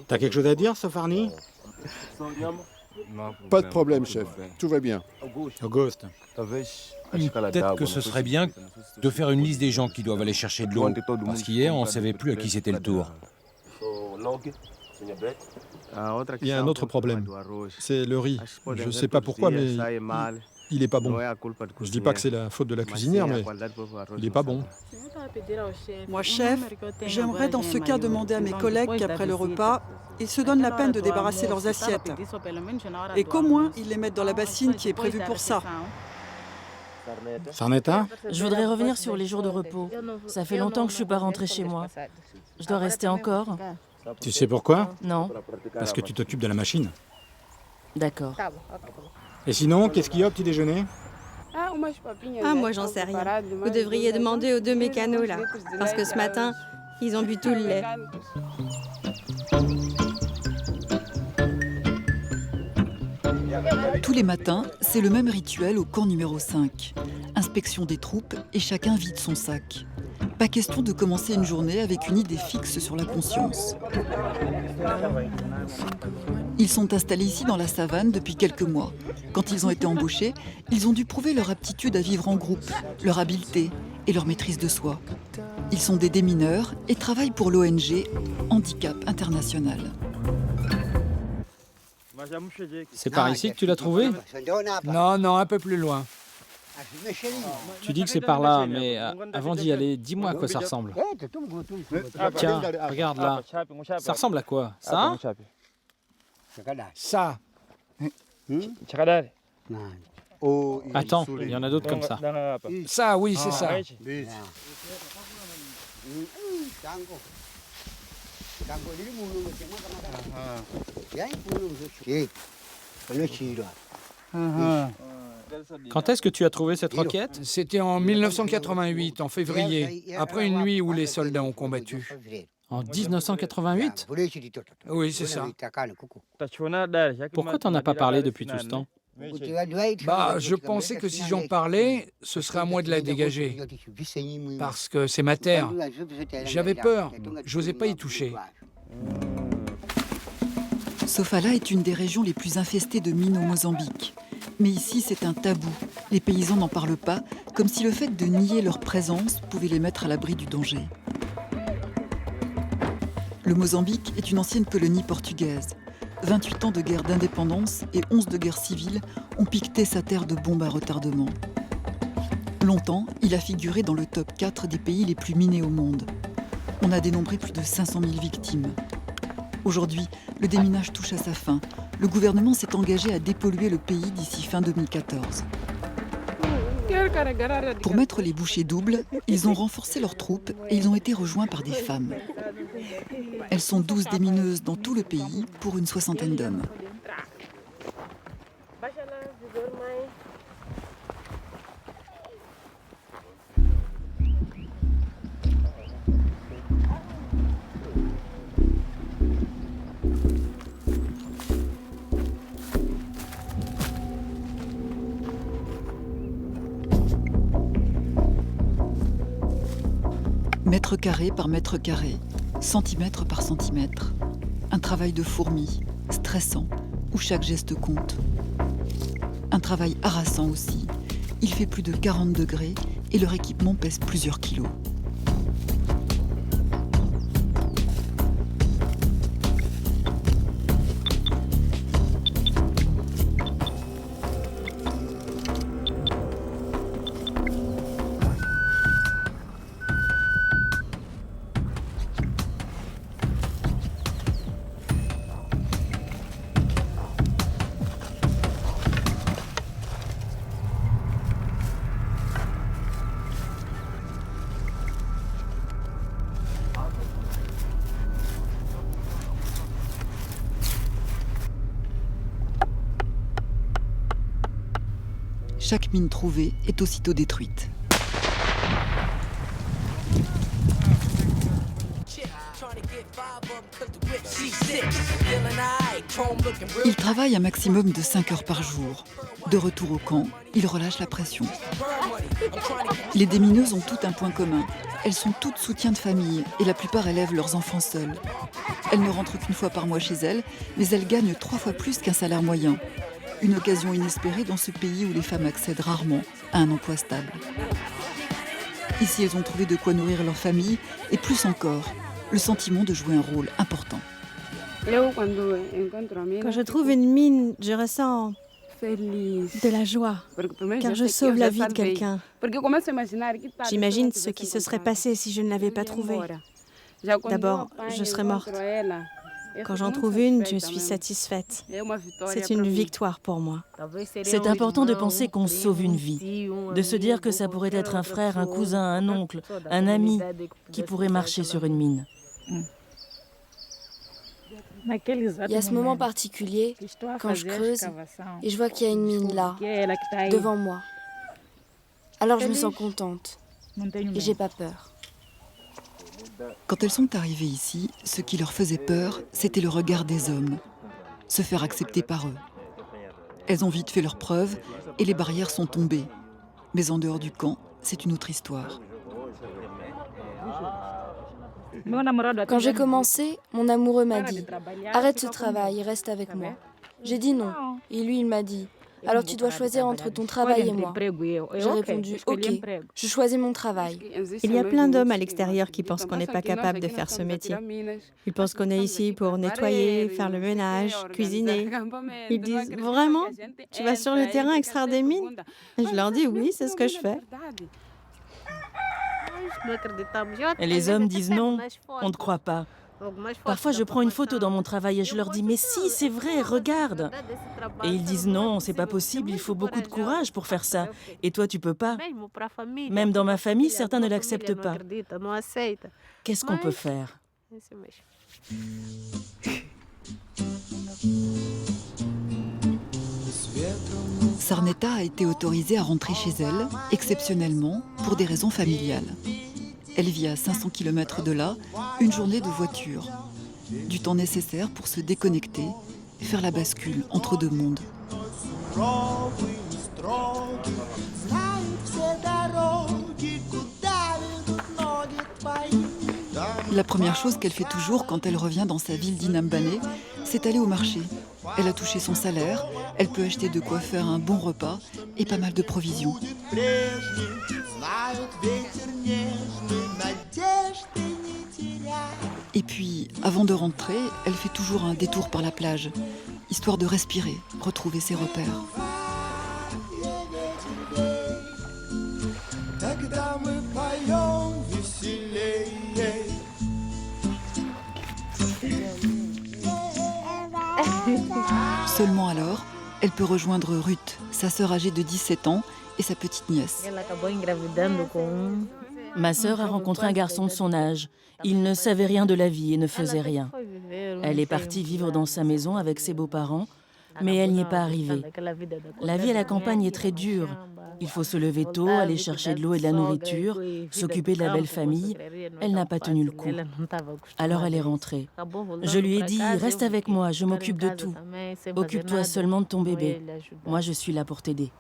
T'as quelque chose à dire, Sofarni? Pas de problème, chef. Tout va bien. Auguste. Peut-être que ce serait bien de faire une liste des gens qui doivent aller chercher de l'eau. Parce qu'hier, on ne savait plus à qui c'était le tour. Il y a un autre problème, c'est le riz. Je ne sais pas pourquoi, mais il est pas bon. Je dis pas que c'est la faute de la cuisinière, mais il est pas bon. Moi, chef, j'aimerais dans ce cas demander à mes collègues qu'après le repas, ils se donnent la peine de débarrasser leurs assiettes. Et qu'au moins, ils les mettent dans la bassine qui est prévue pour ça. Sarnetta? Je voudrais revenir sur les jours de repos. Ça fait longtemps que je ne suis pas rentrée chez moi. Je dois rester encore? Tu sais pourquoi? Non. Parce que tu t'occupes de la machine. D'accord. Et sinon, qu'est-ce qu'il y a au petit déjeuner? Ah, moi, j'en sais rien. Vous devriez demander aux deux mécanos, là. Parce que ce matin, ils ont bu tout le lait. Tous les matins, c'est le même rituel au camp numéro 5. Inspection des troupes et chacun vide son sac. Pas question de commencer une journée avec une idée fixe sur la conscience. Ils sont installés ici dans la savane depuis quelques mois. Quand ils ont été embauchés, ils ont dû prouver leur aptitude à vivre en groupe, leur habileté et leur maîtrise de soi. Ils sont des démineurs et travaillent pour l'ONG Handicap International. C'est par ici que tu l'as trouvé? Non, un peu plus loin. Tu dis que c'est par là, mais avant d'y aller, dis-moi à quoi ça ressemble. Tiens, regarde là. Ça ressemble à quoi? Ça? Ça. Attends, il y en a d'autres comme ça. Ça, oui, c'est ça. Quand est-ce que tu as trouvé cette roquette? C'était en 1988, en février, après une nuit où les soldats ont combattu. En 1988? Oui, c'est ça. Pourquoi t'en as pas parlé depuis tout ce temps? Je pensais que si j'en parlais, ce serait à moi de la dégager. Parce que c'est ma terre. J'avais peur, j'osais pas y toucher. Sofala est une des régions les plus infestées de mines au Mozambique. Mais ici, c'est un tabou. Les paysans n'en parlent pas, comme si le fait de nier leur présence pouvait les mettre à l'abri du danger. Le Mozambique est une ancienne colonie portugaise. 28 ans de guerre d'indépendance et 11 de guerre civile ont piqueté sa terre de bombes à retardement. Longtemps, il a figuré dans le top 4 des pays les plus minés au monde. On a dénombré plus de 500 000 victimes. Aujourd'hui, le déminage touche à sa fin. Le gouvernement s'est engagé à dépolluer le pays d'ici fin 2014. Pour mettre les bouchées doubles, ils ont renforcé leurs troupes et ils ont été rejoints par des femmes. Elles sont 12 démineuses dans tout le pays pour une 60aine d'hommes. Mètre carré par mètre carré, centimètre par centimètre. Un travail de fourmi, stressant, où chaque geste compte. Un travail harassant aussi. Il fait plus de 40 degrés et leur équipement pèse plusieurs kilos. Chaque mine trouvée est aussitôt détruite. Il travaille un maximum de 5 heures par jour. De retour au camp, il relâche la pression. Les démineuses ont toutes un point commun. Elles sont toutes soutiens de famille et la plupart élèvent leurs enfants seules. Elles ne rentrent qu'une fois par mois chez elles, mais elles gagnent 3 fois plus qu'un salaire moyen. Une occasion inespérée dans ce pays où les femmes accèdent rarement à un emploi stable. Ici, elles ont trouvé de quoi nourrir leur famille et plus encore, le sentiment de jouer un rôle important. Quand je trouve une mine, je ressens de la joie, car je sauve la vie de quelqu'un. J'imagine ce qui se serait passé si je ne l'avais pas trouvée. D'abord, je serais morte. Quand j'en trouve une, je suis satisfaite. C'est une victoire pour moi. C'est important de penser qu'on sauve une vie, de se dire que ça pourrait être un frère, un cousin, un oncle, un ami qui pourrait marcher sur une mine. Il y a ce moment particulier, quand je creuse, et je vois qu'il y a une mine là, devant moi. Alors je me sens contente, et j'ai pas peur. Quand elles sont arrivées ici, ce qui leur faisait peur, c'était le regard des hommes, se faire accepter par eux. Elles ont vite fait leurs preuves et les barrières sont tombées. Mais en dehors du camp, c'est une autre histoire. Quand j'ai commencé, mon amoureux m'a dit « Arrête ce travail et reste avec moi ». J'ai dit non, et lui il m'a dit « Alors tu dois choisir entre ton travail et moi ». J'ai répondu « Ok, je choisis mon travail ». Il y a plein d'hommes à l'extérieur qui pensent qu'on n'est pas capable de faire ce métier. Ils pensent qu'on est ici pour nettoyer, faire le ménage, cuisiner. Ils disent « Vraiment ? Tu vas sur le terrain extraire des mines ?» Et je leur dis « Oui, c'est ce que je fais ». Et les hommes disent non, on ne te croit pas. Parfois, je prends une photo dans mon travail et je leur dis « Mais si, c'est vrai, regarde !» Et ils disent « Non, c'est pas possible, il faut beaucoup de courage pour faire ça. Et toi, tu peux pas. » Même dans ma famille, certains ne l'acceptent pas. Qu'est-ce qu'on peut faire ? Sarneta a été autorisée à rentrer chez elle, exceptionnellement, pour des raisons familiales. Elle vit à 500 km de là, une journée de voiture. Du temps nécessaire pour se déconnecter et faire la bascule entre deux mondes. La première chose qu'elle fait toujours quand elle revient dans sa ville d'Inhambane, c'est aller au marché. Elle a touché son salaire, elle peut acheter de quoi faire un bon repas et pas mal de provisions. Et puis, avant de rentrer, elle fait toujours un détour par la plage, histoire de respirer, retrouver ses repères. Seulement alors, elle peut rejoindre Ruth, sa sœur âgée de 17 ans, et sa petite nièce. Ma sœur a rencontré un garçon de son âge. Il ne savait rien de la vie et ne faisait rien. Elle est partie vivre dans sa maison avec ses beaux-parents, mais elle n'y est pas arrivée. La vie à la campagne est très dure. Il faut se lever tôt, aller chercher de l'eau et de la nourriture, s'occuper de la belle famille. Elle n'a pas tenu le coup. Alors elle est rentrée. Je lui ai dit, reste avec moi, je m'occupe de tout. Occupe-toi seulement de ton bébé. Moi, je suis là pour t'aider.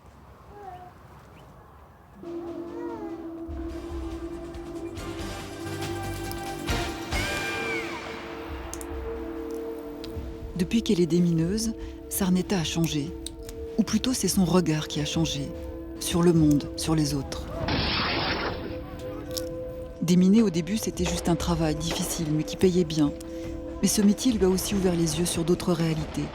Depuis qu'elle est démineuse, Sarneta a changé. Ou plutôt, c'est son regard qui a changé. Sur le monde, sur les autres. Déminer au début, c'était juste un travail difficile, mais qui payait bien. Mais ce métier lui a aussi ouvert les yeux sur d'autres réalités.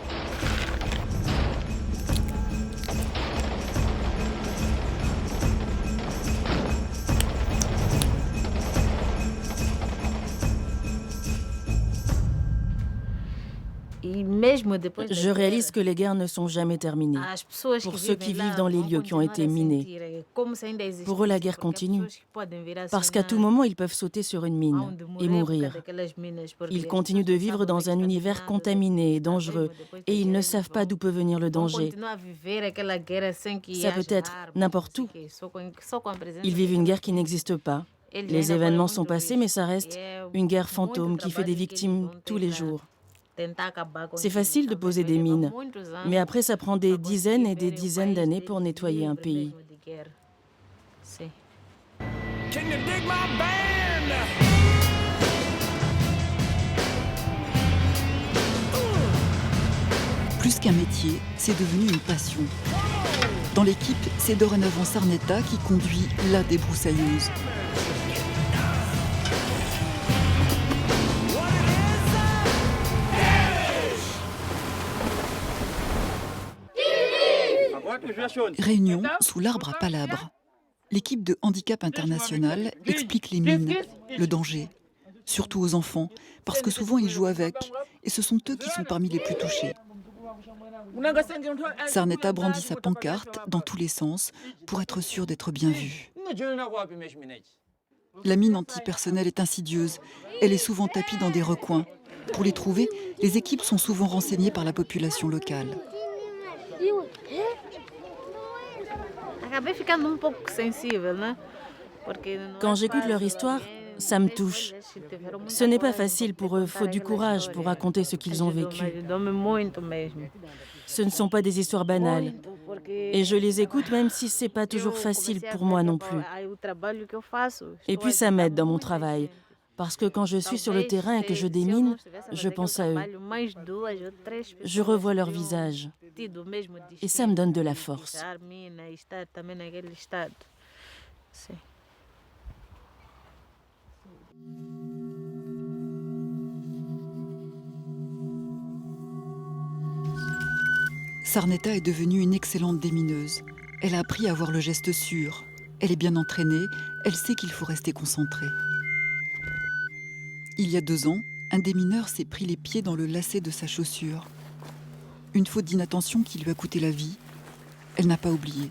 Je réalise que les guerres ne sont jamais terminées. Pour ceux qui vivent dans les lieux qui ont été minés, pour eux, la guerre continue. Parce qu'à tout moment, ils peuvent sauter sur une mine et mourir. Ils continuent de vivre dans un univers contaminé et dangereux, et ils ne savent pas d'où peut venir le danger. Ça peut être n'importe où. Ils vivent une guerre qui n'existe pas. Les événements sont passés, mais ça reste Une guerre fantôme qui fait des victimes tous les jours. C'est facile de poser des mines, mais après ça prend des dizaines et des dizaines d'années pour nettoyer un pays. Plus qu'un métier, c'est devenu une passion. Dans l'équipe, c'est dorénavant Sarnetta qui conduit la débroussailleuse. Réunion sous l'arbre à palabres. L'équipe de Handicap International explique les mines, le danger, surtout aux enfants, parce que souvent ils jouent avec, et ce sont eux qui sont parmi les plus touchés. Sarnetta brandit sa pancarte dans tous les sens pour être sûr d'être bien vu. La mine antipersonnelle est insidieuse. Elle est souvent tapie dans des recoins. Pour les trouver, les équipes sont souvent renseignées par la population locale. Quand j'écoute leur histoire, ça me touche. Ce n'est pas facile pour eux, faut du courage pour raconter ce qu'ils ont vécu. Ce ne sont pas des histoires banales. Et je les écoute même si c'est pas toujours facile pour moi non plus. Et puis ça m'aide dans mon travail. Parce que quand je suis sur le terrain et que je démine, je pense à eux. Je revois leur visage. Et ça me donne de la force. Sarnetta est devenue une excellente démineuse. Elle a appris à avoir le geste sûr. Elle est bien entraînée, elle sait qu'il faut rester concentré. Il y a 2 ans, un démineur s'est pris les pieds dans le lacet de sa chaussure. Une faute d'inattention qui lui a coûté la vie. Elle n'a pas oublié.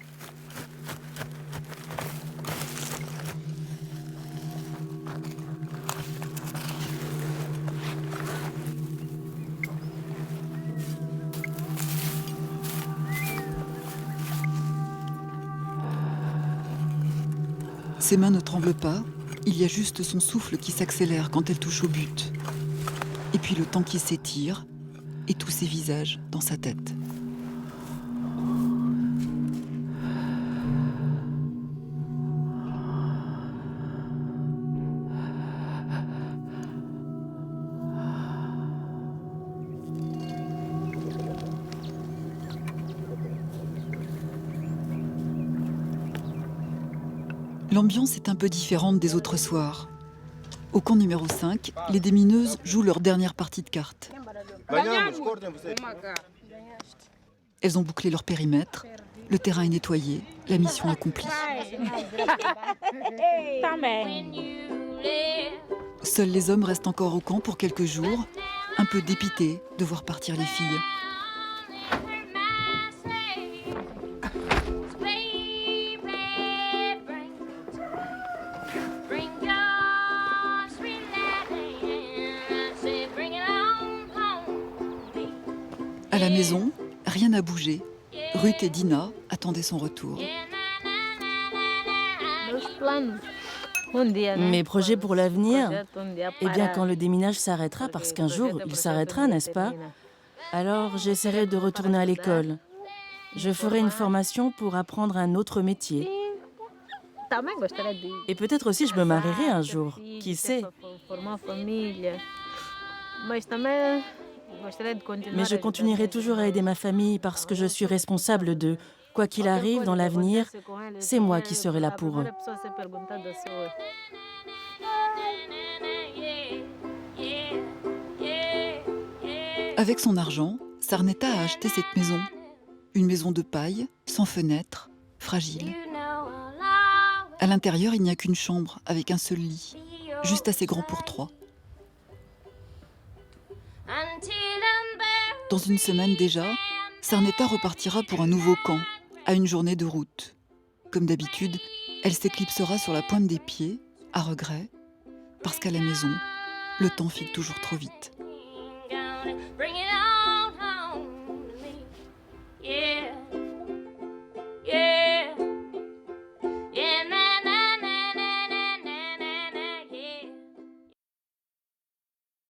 Ses mains ne tremblent pas, il y a juste son souffle qui s'accélère quand elle touche au but. Et puis le temps qui s'étire, et tous ses visages dans sa tête. L'ambiance est un peu différente des autres soirs. Au camp numéro 5, les démineuses jouent leur dernière partie de cartes. Elles ont bouclé leur périmètre, le terrain est nettoyé, la mission accomplie. Seuls les hommes restent encore au camp pour quelques jours, un peu dépités de voir partir les filles. À la maison, rien n'a bougé. Ruth et Dina attendaient son retour. Mes projets pour l'avenir, eh bien quand le déminage s'arrêtera, parce qu'un jour il s'arrêtera, n'est-ce pas? Alors j'essaierai de retourner à l'école. Je ferai une formation pour apprendre un autre métier. Et peut-être aussi je me marierai un jour, qui sait? Mais je continuerai toujours à aider ma famille parce que je suis responsable d'eux. Quoi qu'il arrive dans l'avenir, c'est moi qui serai là pour eux. Avec son argent, Sarnetta a acheté cette maison. Une maison de paille, sans fenêtre, fragile. À l'intérieur, il n'y a qu'une chambre avec un seul lit, juste assez grand pour 3. Dans une semaine déjà, Sarnetta repartira pour un nouveau camp, à une journée de route. Comme d'habitude, elle s'éclipsera sur la pointe des pieds, à regret, parce qu'à la maison, le temps file toujours trop vite.